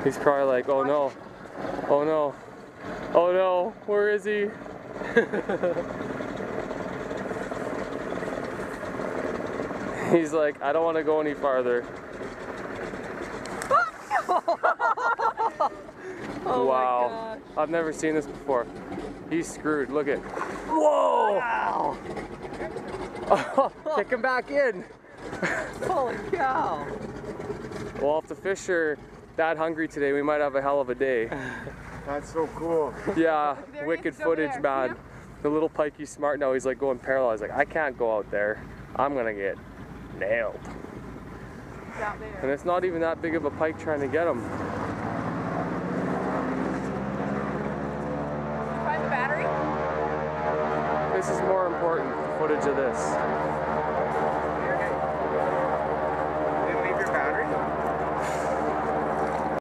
He's probably like, oh no, oh no, oh no, where is he? He's like, I don't want to go any farther. Oh wow, I've never seen this before. He's screwed, look at. Whoa! Wow. Kick him back in. Holy cow. Well, if the fish are that hungry today, we might have a hell of a day. That's so cool. Yeah, There he wicked is over footage, there. man. Yep. The little pikey's smart now. He's like going parallel. He's like, I can't go out there. I'm gonna get nailed. He's out there. And it's not even that big of a pike trying to get him. Find the battery? This is more important, the footage of this.